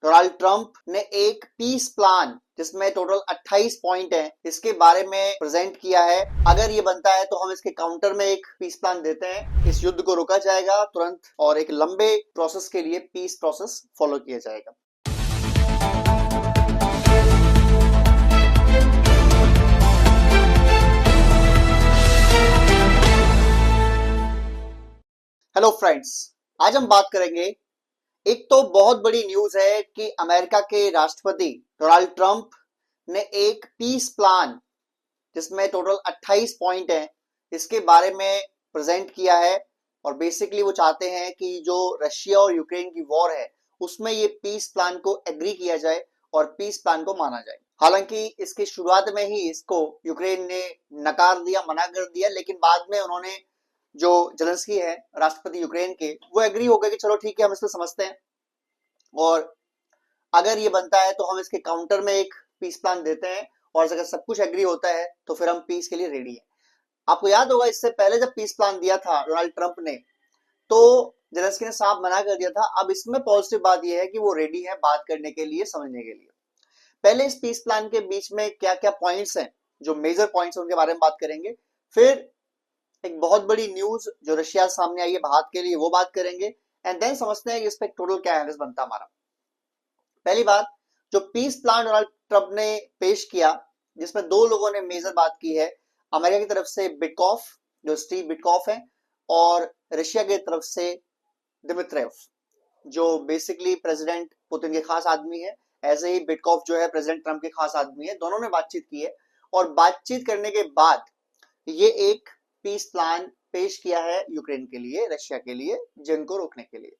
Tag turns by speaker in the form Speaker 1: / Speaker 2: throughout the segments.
Speaker 1: Donald Trump ने एक piece plan जिसमें टोटल 28 पॉइंट हैं इसके बारे में प्रेजेंट किया है। अगर ये बनता है तो हम इसके काउंटर में एक पीस प्लान देते हैं। इस युद्ध को रोका जाएगा तुरंत और एक लंबे प्रोसेस के लिए पीस प्रोसेस फॉलो किया जाएगा। हेलो फ्रेंड्स, आज हम बात करेंगे। एक तो बहुत बड़ी न्यूज है कि अमेरिका के राष्ट्रपति डोनाल्ड ट्रंप ने एक पीस प्लान जिसमें टोटल 28 पॉइंट हैं इसके बारे में प्रेजेंट किया है। और बेसिकली वो चाहते हैं कि जो रशिया और यूक्रेन की वॉर है उसमें ये पीस प्लान को एग्री किया जाए और पीस प्लान को माना जाए। हालांकि इसकी शुरुआत में ही इसको यूक्रेन ने नकार दिया, मना कर दिया, लेकिन बाद में उन्होंने जो जेलेंस्की है राष्ट्रपति यूक्रेन के, वो एग्री हो गए कि चलो ठीक है, हम इसको समझते हैं और अगर ये बनता है तो हम इसके काउंटर में एक पीस प्लान देते हैं और अगर सब कुछ एग्री होता है तो फिर हम पीस के लिए रेडी हैं। आपको याद होगा इससे पहले जब पीस प्लान दिया था डोनाल्ड ट्रंप ने तो जेलेंस्की ने साफ मना कर दिया था। अब इसमें पॉजिटिव बात यह है कि वो रेडी है बात करने के लिए, समझने के लिए। पहले इस पीस प्लान के बीच में क्या क्या पॉइंट्स हैं, जो मेजर पॉइंट्स हैं उनके बारे में बात करेंगे। फिर एक बहुत बड़ी न्यूज जो रशिया सामने आई है भारत के लिए, वो बात करेंगे। एंड देन समझते हैं कि इस पे टोटल क्या एनालिसिस बनता हमारा। पहली बात, जो पीस प्लान डोनाल्ड ट्रंप ने पेश किया जिसमें दो लोगों ने मेजर बात की है, अमेरिका की तरफ से बिटकॉफ, जो स्टीव बिटकॉफ है, और रशिया की तरफ से दिमित्रेव, जो बेसिकली प्रेसिडेंट पुतिन के खास आदमी है। ऐसे ही बिटकॉफ जो है प्रेसिडेंट ट्रंप के खास आदमी है। दोनों ने बातचीत की है और बातचीत करने के बाद ये एक पीस प्लान पेश किया है यूक्रेन के लिए, रशिया के लिए, जंग को रोकने के लिए।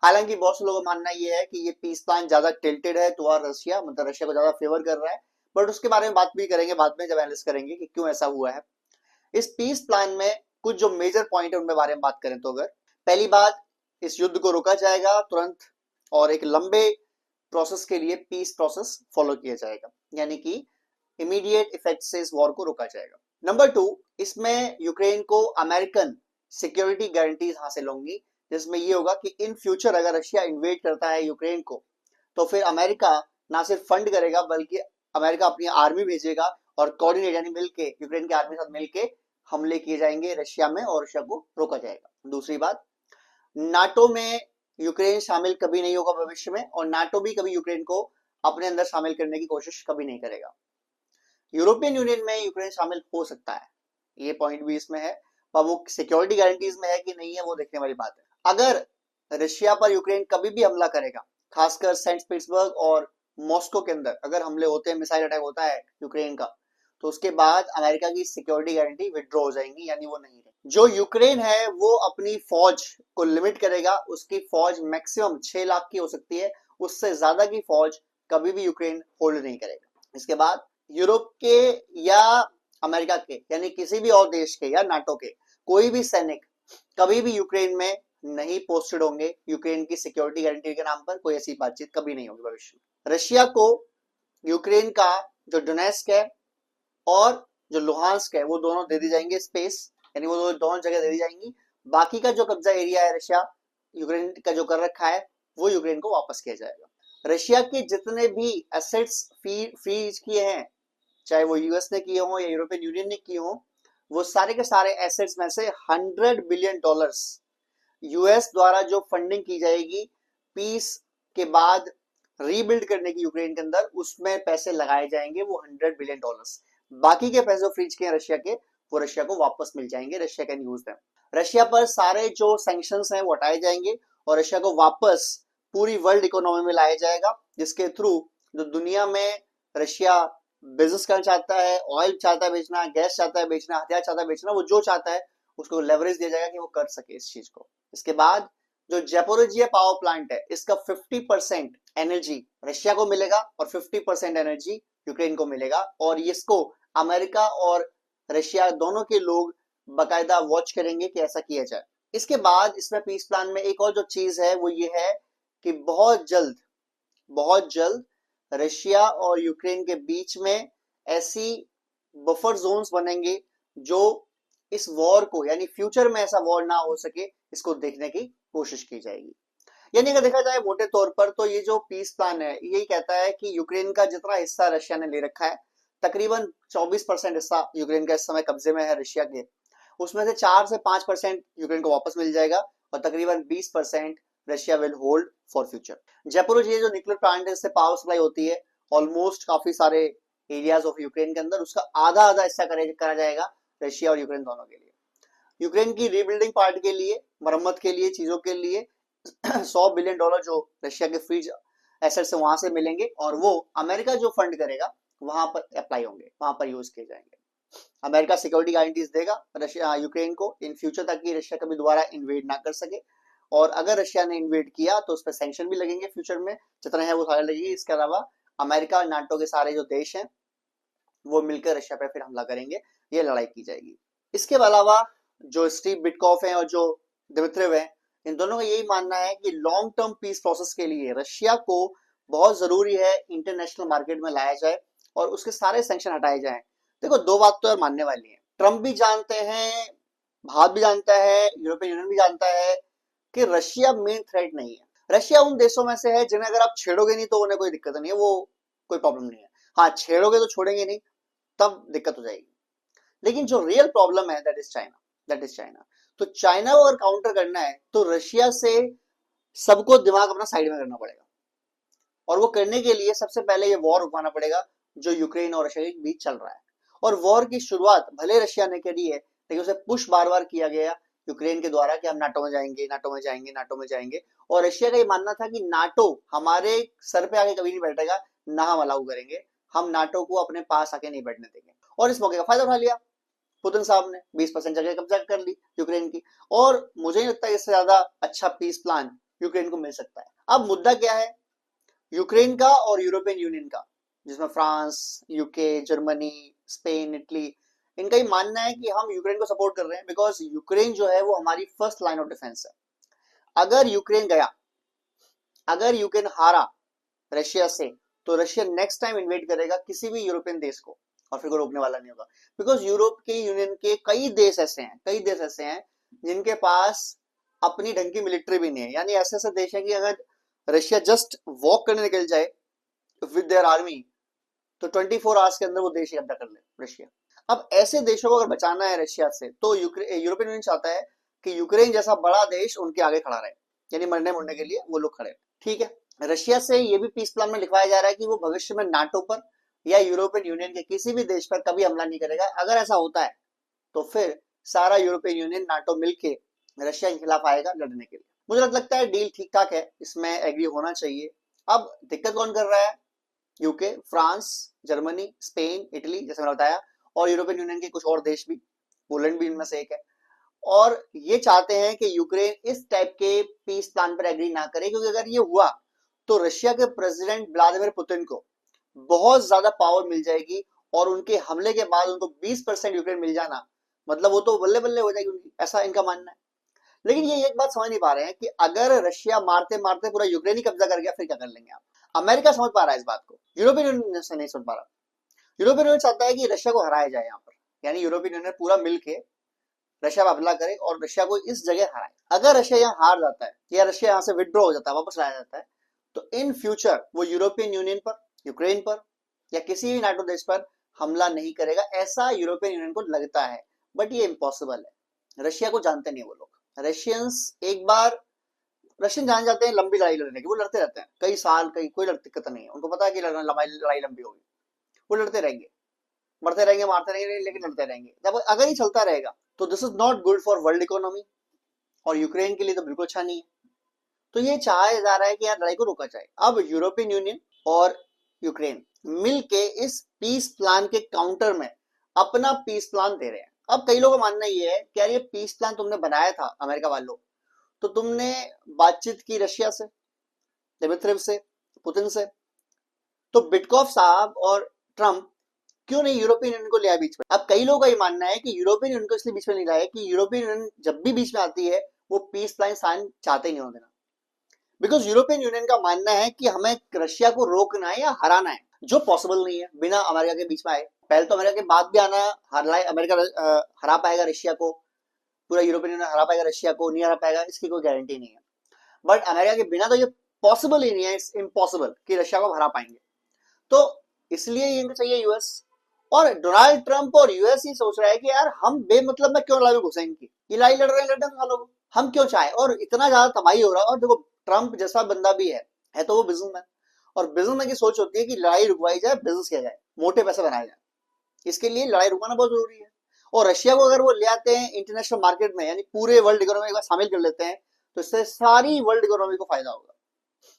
Speaker 1: हालांकि बहुत से लोगों का मानना यह है कि ये पीस प्लान ज्यादा टिल्टेड है टुवर्ड रशिया, मतलब रशिया को ज्यादा फेवर कर रहा है। बट उसके बारे में बात भी करेंगे बाद में जब एनालिसिस करेंगे कि क्यों ऐसा हुआ है। इस पीस प्लान में कुछ जो मेजर पॉइंट है उनके बारे में बात करें तो अगर पहली बात, इस युद्ध को रोका जाएगा तुरंत और एक लंबे प्रोसेस के लिए पीस प्रोसेस फॉलो किया जाएगा, यानी कि इमीडिएट इफेक्ट से इस वॉर को रोका जाएगा। नंबर 2, इसमें यूक्रेन को अमेरिकन सिक्योरिटी गारंटीज हासिल होंगी, जिसमें ये होगा कि इन फ्यूचर अगर रशिया इन्वेड करता है यूक्रेन को तो फिर अमेरिका ना सिर्फ फंड करेगा बल्कि अमेरिका अपनी आर्मी भेजेगा और कोऑर्डिनेट यानी मिलके यूक्रेन की आर्मी के साथ मिलके हमले किए जाएंगे रशिया में और रशिया को रोका जाएगा। दूसरी बात, नाटो में यूक्रेन शामिल कभी नहीं होगा भविष्य में और नाटो भी कभी यूक्रेन को अपने अंदर शामिल करने की कोशिश कभी नहीं करेगा। यूरोपियन यूनियन में यूक्रेन शामिल हो सकता है, ये पॉइंट भी इसमें है, पर वो सिक्योरिटी गारंटीज में है कि नहीं है वो देखने वाली बात है। अगर रशिया पर यूक्रेन कभी भी हमला करेगा, खासकर सेंट पीटर्सबर्ग और मॉस्को के अंदर अगर हमले होते हैं, मिसाइल अटैक होता है यूक्रेन का, तो उसके बाद अमेरिका की सिक्योरिटी गारंटी विड्रॉ हो जाएंगी, यानी वो नहीं रहेगी। जो यूक्रेन है वो अपनी फौज को लिमिट करेगा, उसकी फौज मैक्सिमम 6 लाख की हो सकती है, उससे ज्यादा की फौज कभी भी यूक्रेन होल्ड नहीं करेगा। इसके बाद यूरोप के या अमेरिका के यानी किसी भी और देश के या नाटो के कोई भी सैनिक कभी भी यूक्रेन में नहीं पोस्टेड होंगे। यूक्रेन की सिक्योरिटी गारंटी के नाम पर कोई ऐसी बातचीत कभी नहीं होगी भविष्य में। रशिया को यूक्रेन का जो डोनेस्क है और जो लुहांस्क है वो दोनों दे दी जाएंगे स्पेस, यानी वो दोनों जगह दे दी जाएंगी। बाकी का जो कब्जा एरिया है रशिया यूक्रेन का जो कर रखा है वो यूक्रेन को वापस किया जाएगा। रशिया के जितने भी एसेट्स फ्रीज किए हैं, चाहे वो यूएस ने किए हों या यूरोपियन यूनियन ने किए हों, वो सारे के सारे एसेट्स में से $100 बिलियन यूएस द्वारा जो फंडिंग की जाएगी पीस के बाद रीबिल्ड करने की यूक्रेन के अंदर, उसमें पैसे लगाए जाएंगे, वो $100 बिलियन। बाकी के पैसे फ्रीज किए रशिया के वो रशिया को वापस मिल जाएंगे, Russia can use them. Russia पर सारे जो सैंक्शंस हैं वो हटाए जाएंगे और रशिया को वापस पूरी वर्ल्ड इकोनॉमी में लाया जाएगा, जिसके थ्रू जो दुनिया में रशिया बिजनेस करना चाहता है, ऑयल चाहता है बेचना, गैस चाहता है बेचना, हथियार चाहता है बेचना, वो जो चाहता है उसको लेवरेज दिया जाएगा कि वो कर सके इस चीज को। इसके बाद जो ज़ैपोरिज़िया पावर प्लांट है इसका 50% एनर्जी रशिया को मिलेगा और 50% एनर्जी यूक्रेन को मिलेगा और इसको अमेरिका और रशिया दोनों के लोग बकायदा वॉच करेंगे कि ऐसा किया जाए। इसके बाद इसमें पीस प्लान में एक और जो चीज है वो ये है कि बहुत जल्द रशिया और यूक्रेन के बीच में ऐसी बफर जोन्स बनेंगे जो इस वॉर को, यानी फ्यूचर में ऐसा वॉर ना हो सके, इसको देखने की कोशिश की जाएगी। यानी अगर देखा जाए मोटे तौर पर तो ये जो पीस प्लान है यही कहता है कि यूक्रेन का जितना हिस्सा रशिया ने ले रखा है, तकरीबन 24% हिस्सा यूक्रेन का इस समय कब्जे में है रशिया के, उसमें से 4 से 5% यूक्रेन को वापस मिल जाएगा और तकरीबन 20% Russia will hold for future. Jaipur ये जो न्यूक्लियर प्लांट है इससे पावर सप्लाई होती है ऑलमोस्ट काफी सारे एरियाज ऑफ यूक्रेन के अंदर, उसका आधा आधा हिस्सा करा जाएगा रशिया और यूक्रेन दोनों के लिए। यूक्रेन की रीबिल्डिंग पार्ट के लिए, मरम्मत के लिए, चीजों के लिए $100 बिलियन जो रशिया के फ्री एसेट से वहां से मिलेंगे और वो अमेरिका जो फंड करेगा वहां पर अप्लाई होंगे, वहां पर यूज किए जाएंगे। अमेरिका सिक्योरिटी गारंटीज देगा रशिया यूक्रेन को इन फ्यूचर ताकि रशिया कभी दोबारा इन्वेड ना कर सके, और अगर रशिया ने इन्वेड किया तो उस पर सैंक्शन भी लगेंगे फ्यूचर में, जितने हैं वो सारे लगेंगे। इसके अलावा अमेरिका और नाटो के सारे जो देश हैं वो मिलकर रशिया पर फिर हमला करेंगे, ये लड़ाई की जाएगी। इसके अलावा जो स्टीव बिटकॉफ है और जो दिमित्रेव है, इन दोनों का यही मानना है कि लॉन्ग टर्म पीस प्रोसेस के लिए रशिया को बहुत जरूरी है इंटरनेशनल मार्केट में लाया जाए और उसके सारे सैंक्शन हटाए जाएं। देखो दो बात तो यार मानने वाली है, ट्रम्प भी जानते हैं, भारत भी जानता है, यूरोपियन यूनियन भी जानता है कि रशिया मेन थ्रेट नहीं है। रशिया उन देशों में से है जिन्हें अगर आप छेड़ोगे नहीं तो उन्हें कोई दिक्कत नहीं है, वो कोई प्रॉब्लम नहीं है। हाँ, छेड़ोगे तो छोड़ेंगे नहीं, तब दिक्कत हो जाएगी। लेकिन जो रियल प्रॉब्लम है दैट इज चाइना, तो चाइना को अगर काउंटर करना है तो रशिया से सबको दिमाग अपना साइड में करना पड़ेगा, और वो करने के लिए सबसे पहले ये वॉर रुकवाना पड़ेगा जो यूक्रेन और रशिया के बीच चल रहा है। और वॉर की शुरुआत भले रशिया ने करी है लेकिन उसे पुश बार बार किया गया यूक्रेन के द्वारा कि हम नाटो में जाएंगे, नाटो में जाएंगे, नाटो में जाएंगे, और रशिया का ये मानना था कि नाटो हमारे सर पे आके कभी नहीं बैठेगा, ना हम अलाउ करेंगे, हम नाटो को अपने पास आके नहीं बैठने देंगे। और इस मौके का फायदा उठा लिया पुतिन साहब ने, 20% जगह कब्जा कर ली यूक्रेन की, और मुझे नहीं लगता इससे ज्यादा अच्छा पीस प्लान यूक्रेन को मिल सकता है। अब मुद्दा क्या है यूक्रेन का और यूरोपियन यूनियन का, जिसमें France, UK, Germany, Spain, Italy, इनका ही मानना है कि हम यूक्रेन को सपोर्ट कर रहे हैं बिकॉज यूक्रेन जो है वो हमारी फर्स्ट लाइन ऑफ डिफेंस है। अगर यूक्रेन गया, अगर यूक्रेन हारा रशिया से, तो रशिया नेक्स्ट टाइम इन्वेट करेगा किसी भी यूरोपियन देश को और फिर को रोकने वाला नहीं होगा, बिकॉज यूरोप के यूनियन के कई देश ऐसे हैं जिनके पास अपनी ढंग की मिलिट्री भी नहीं है। यानी ऐसे ऐसे देश है कि अगर रशिया जस्ट वॉक करने निकल जाए विद देयर आर्मी तो 24 आवर्स के अंदर वो देश ही कब्जा कर ले रशिया। अब ऐसे देशों को अगर बचाना है रशिया से तो यूरोपियन यूनियन चाहता है कि यूक्रेन जैसा बड़ा देश उनके आगे खड़ा रहे, यानी मरने मुड़ने के लिए वो लोग खड़े। ठीक है, रशिया से ये भी पीस प्लान में लिखवाया जा रहा है कि वो भविष्य में नाटो पर या यूरोपियन यूनियन के किसी भी देश पर कभी हमला नहीं करेगा। अगर ऐसा होता है तो फिर सारा यूरोपियन यूनियन नाटो मिलके रशिया के खिलाफ आएगा लड़ने के लिए। मुझे लगता है डील ठीक ठाक है, इसमें एग्री होना चाहिए। अब दिक्कत कौन कर रहा है? UK, France, Germany, Spain, Italy, जैसे मैंने बताया, और यूरोपियन यूनियन के कुछ और देश भी, पोलैंड भी इनमें से एक है, और ये चाहते हैं कि यूक्रेन इस टाइप के पीस प्लान पर एग्री ना करे, क्योंकि अगर ये हुआ तो रशिया के प्रेसिडेंट व्लादिमीर पुतिन को बहुत ज्यादा पावर मिल जाएगी और उनके हमले के बाद उनको 20% यूक्रेन मिल जाना मतलब वो तो बल्ले बल्ले हो जाएगी उनकी, ऐसा इनका मानना है। लेकिन ये एक बात समझ नहीं पा रहे हैं कि अगर रशिया मारते मारते पूरा यूक्रेन ही कब्जा कर गया फिर क्या कर लेंगे आप? अमेरिका समझ पा रहा है इस बात को, यूरोपियन यूनियन से नहीं समझ पा रहा। यूरोपियन यूनियन चाहता है कि रशिया को हराया जाए यहाँ पर, यानी यूरोपियन यूनियन पूरा मिलके रशिया पर हमला करे और रशिया को इस जगह हराए। अगर रशिया यहाँ हार जाता है या रशिया यहाँ से विड्रॉ हो जाता है, वापस लाया जाता है, तो इन फ्यूचर वो यूरोपियन यूनियन पर, यूक्रेन पर या किसी भी नाटो देश पर हमला नहीं करेगा, ऐसा यूरोपियन यूनियन को लगता है। बट ये इम्पॉसिबल है, रशिया को जानते नहीं वो लोग। रशियंस एक बार रशियन जान जाते हैं लंबी लड़ाई लड़ने की, वो लड़ते रहते हैं कई साल, कई कोई दिक्कत नहीं है, उनको पता है कि लड़ाई लंबी होगी, वो लड़ते रहेंगे, मरते रहेंगे, मारते रहेंगे, लेकिन लड़ते रहेंगे। जब अगर ये चलता रहेगा तो this is not good for world economy और यूक्रेन के लिए तो बिल्कुल अच्छा नहीं है। तो ये चाहा जा रहा है कि यार लड़ाई को रोका जाए। अब यूरोपियन यूनियन और यूक्रेन मिलके इस पीस प्लान के काउंटर में अपना पीस प्लान दे रहे हैं। अब कई लोगों का मानना ये है कि यार ये पीस प्लान तुमने बनाया था अमेरिका वालों, तो तुमने बातचीत की रशिया से, दिमित्रेव से, पुतिन से, तो बिटकॉफ साहब और ट्रम्प क्यों नहीं यूरोपियन यूनियन को लिया बीच में? अब कई लोगों का ये मानना है कि यूरोपियन यूनियन को इसलिए बीच में नहीं लाया कि यूरोपियन यूनियन जब भी बीच में आती है वो पीस प्लान साइन चाहते ही नहीं होते ना, बिकॉज यूरोपियन यूनियन का मानना है कि हमें रशिया को रोकना है या हराना है, जो पॉसिबल नहीं है बिना अमेरिका के बीच में आए। पहले तो अमेरिका के बाद भी आना, अमेरिका हरा पाएगा रशिया को, पूरा यूरोपियन यूनियन हरा पाएगा रशिया को, नहीं हरा पाएगा इसकी कोई गारंटी नहीं है। बट अमेरिका के बिना तो ये पॉसिबल ही नहीं है, इट्स इम्पॉसिबल कि रशिया को हरा पाएंगे। तो इसलिए ये इनको चाहिए यूएस। और डोनाल्ड ट्रंप और यूएस ही सोच रहा है कि यार हम बेमतलब में क्यों लड़ाई में घुसे इनकी, ये लड़ाई लड़ रहे हैं, लड़ने वालों को हम क्यों चाहें, और इतना ज्यादा तबाही हो रहा है। और देखो ट्रंप जैसा बंदा भी है तो वो बिजनेसमैन, और बिजनेसमैन की सोच होती है कि लड़ाई रुकवाई जाए, बिजनेस किया जाए, मोटे पैसे बनाए जाए। इसके लिए लड़ाई रुकवाना बहुत जरूरी है। और रशिया को अगर वो ले आते हैं इंटरनेशनल मार्केट में, यानी पूरे वर्ल्ड इकोनॉमी में शामिल कर लेते हैं, तो इससे सारी वर्ल्ड इकोनॉमी को फायदा होगा,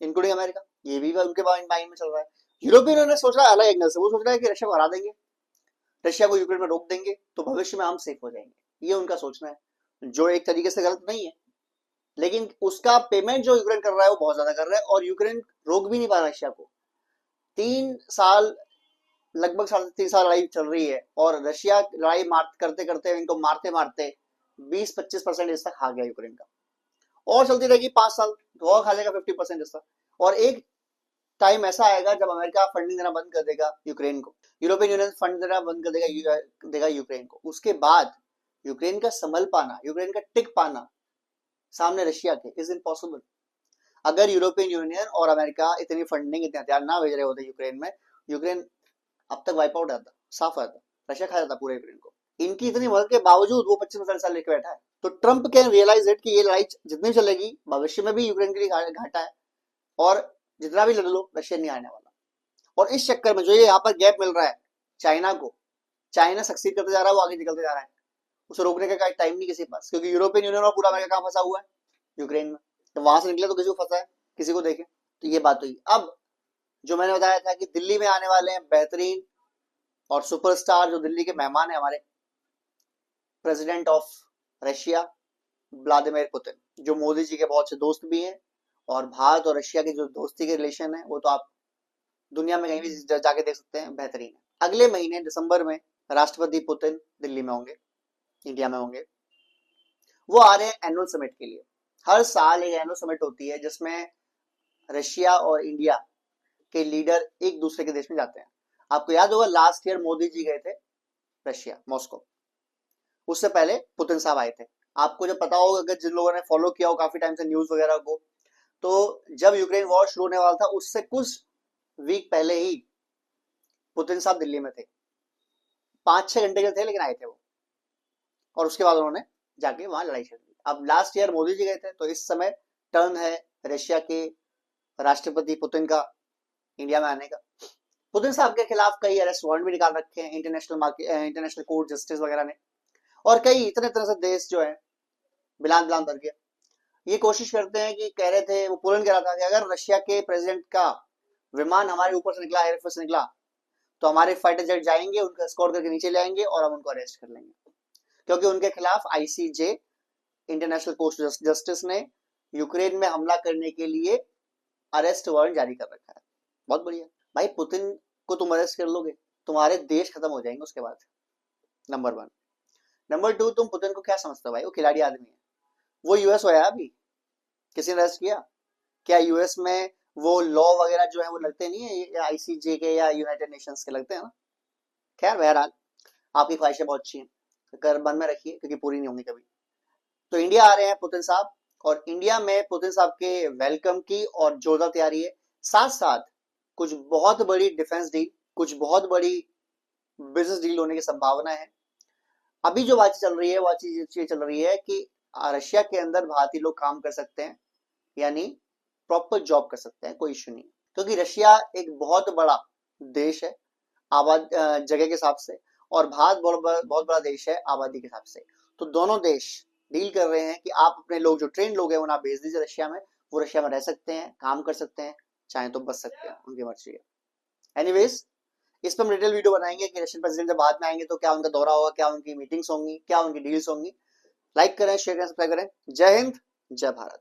Speaker 1: इंक्लूडिंग अमेरिका। ये भी उनके माइंड में चल रहा है। यूरोपियन यूनियन ने सोच रहा है अलग एंगल से, वो सोच रहा है कि रशिया को हरा देंगे, रशिया को यूक्रेन में रोक देंगे, तो भविष्य में हम सेफ हो जाएंगे। ये उनका सोचना है, जो एक तरीके से गलत नहीं है, लेकिन उसका पेमेंट जो यूक्रेन कर रहा है वो बहुत ज्यादा कर रहा है, और यूक्रेन रोक भी नहीं पा रहा रशिया को। 3 साल, लगभग 3.5 साल लड़ाई चल रही है, और रशिया लड़ाई करते करते, इनको मारते मारते 20-25% हिस्सा खा गया यूक्रेन का, और चलती रहेगी 5 साल तो और खा जाएगा 50% हिस्सा। और एक टाइम ऐसा आएगा जब अमेरिका फंडिंग देना बंद कर देगा यूक्रेन को, यूरोपियन यूनियन फंड देना बंद कर देगा यूक्रेन को। उसके बाद यूक्रेन का संभल पाना, यूक्रेन का टिक पाना सामने रशिया के इज इम्पॉसिबल। अगर यूरोपियन यूनियन और अमेरिका इतनी फंडिंग, इतने हथियार ना भेज रहे होते यूक्रेन में, यूक्रेन अब तक वाइप आउट आता, साफ आता, रशिया खा जाता पूरे यूक्रेन को। इनकी इतनी मदद के बावजूद वो 25 साल लेके बैठा है। तो ट्रंप कैन रियलाइज इट कि ये लड़ाई जितनी चलेगी भविष्य में भी यूक्रेन के लिए घाटा है, और जितना भी लड़ लो रशिया नहीं आने वाला। और इस चक्कर में जो ये यहाँ पर गैप मिल रहा है चाइना को, चाइना सक्सीड करते जा रहा है, वो आगे निकलते जा रहा है, उसे रोकने का टाइम नहीं किसी के पास, क्योंकि यूरोपियन यूनियन और पूरा अमेरिका कहाँ फंसा हुआ है, यूक्रेन में। तो वहां से निकले तो किसी को फंसा है, किसी को देखे। तो ये बात हुई। अब जो मैंने बताया था कि दिल्ली में आने वाले हैं बेहतरीन और सुपरस्टार, जो दिल्ली के मेहमान है हमारे, president of Russia Vladimir Putin, जो मोदी जी के बहुत से दोस्त भी हैं। और भारत और रशिया की जो दोस्ती के रिलेशन है वो तो आप दुनिया में कहीं भी जाके देख सकते हैं, बेहतरीन है। अगले महीने दिसंबर में राष्ट्रपति पुतिन दिल्ली में होंगे, इंडिया में होंगे। वो आ रहे हैं एनुअल समिट के लिए। हर साल एक एनुअल समिट होती है जिसमें रशिया और इंडिया के लीडर एक दूसरे के देश में जाते हैं। आपको याद होगा लास्ट ईयर मोदी जी गए थे रशिया, मॉस्को। उससे पहले पुतिन साहब आए थे। आपको जब पता होगा, अगर जिन लोगों ने फॉलो किया हो काफी टाइम से न्यूज वगैरह को, तो जब यूक्रेन वॉर शुरू होने वाला था उससे कुछ वीक पहले ही पुतिन साहब दिल्ली में थे। 5-6 घंटे के थे लेकिन आए थे वो, और उसके बाद उन्होंने जाके वहां लड़ाई छेड़ दी। अब लास्ट ईयर मोदी जी गए थे, तो इस समय टर्न है रशिया के राष्ट्रपति पुतिन का इंडिया में आने का। पुतिन साहब के खिलाफ कई अरेस्ट वारंट भी निकाल रखे हैं इंटरनेशनल कोर्ट जस्टिस वगैरह ने, और कई इतने तरह से देश जो है बिलान बिलान कर गया। ये कोशिश करते हैं कि, कह रहे थे, वो पुतिन कह रहा था कि अगर रशिया के प्रेसिडेंट का विमान हमारे ऊपर से निकला, एयरफोर्स से निकला, तो हमारे फाइटर जेट जाएंगे, उनका स्कॉट करके नीचे ले आएंगे और हम उनको अरेस्ट कर लेंगे, क्योंकि उनके खिलाफ आईसीजे, इंटरनेशनल कोर्ट जस्टिस ने यूक्रेन में हमला करने के लिए अरेस्ट वारंट जारी कर रखा है। बहुत बढ़िया भाई, पुतिन को तुम अरेस्ट कर लोगे, तुम्हारे देश खत्म हो जाएंगे उसके बाद। नंबर 1। नंबर 2, तुम पुतिन को क्या समझते हो भाई, वो खिलाड़ी आदमी है। वो यूएस होया अभी, किसी ने अरेस्ट किया क्या यूएस में? वो लॉ वगैरह जो है वो लगते नहीं है आईसीजे के या यूनाइटेड नेशंस के, लगते हैं ना। खैर बहरहाल, आपकी ख्वाहिशें बहुत अच्छी हैं, कर मन में रखिए, क्योंकि पूरी नहीं होंगी कभी। तो इंडिया आ रहे हैं पुतिन साहब, और इंडिया में पुतिन साहब के वेलकम की और जोरदार तैयारी है। साथ साथ कुछ बहुत बड़ी डिफेंस डील, कुछ बहुत बड़ी बिजनेस डील होने की संभावना है। अभी जो बातचीत चल रही है वो चीज चल रही है कि रशिया के अंदर भारतीय लोग काम कर सकते हैं, यानी प्रॉपर जॉब कर सकते हैं, कोई इश्यू नहीं, क्योंकि रशिया एक बहुत बड़ा देश है आबाद जगह के हिसाब से, और भारत बहुत बड़ा देश है आबादी के हिसाब से। तो दोनों देश डील कर रहे हैं कि आप अपने लोग, जो ट्रेन लोग हैं, उन्हें आप भेज दीजिए रशिया में, वो रशिया में रह सकते हैं, काम कर सकते हैं, चाहे तो बच सकते हैं, उनकी मर्जी है। एनीवेज, इस पर हम डिटेल वीडियो बनाएंगे कि रशियन प्रेसिडेंट जब बाद में आएंगे तो क्या उनका दौरा होगा, क्या उनकी मीटिंग्स होंगी, क्या उनकी डील्स होंगी। लाइक करें, शेयर करें, सब्सक्राइब करें। जय हिंद, जय भारत।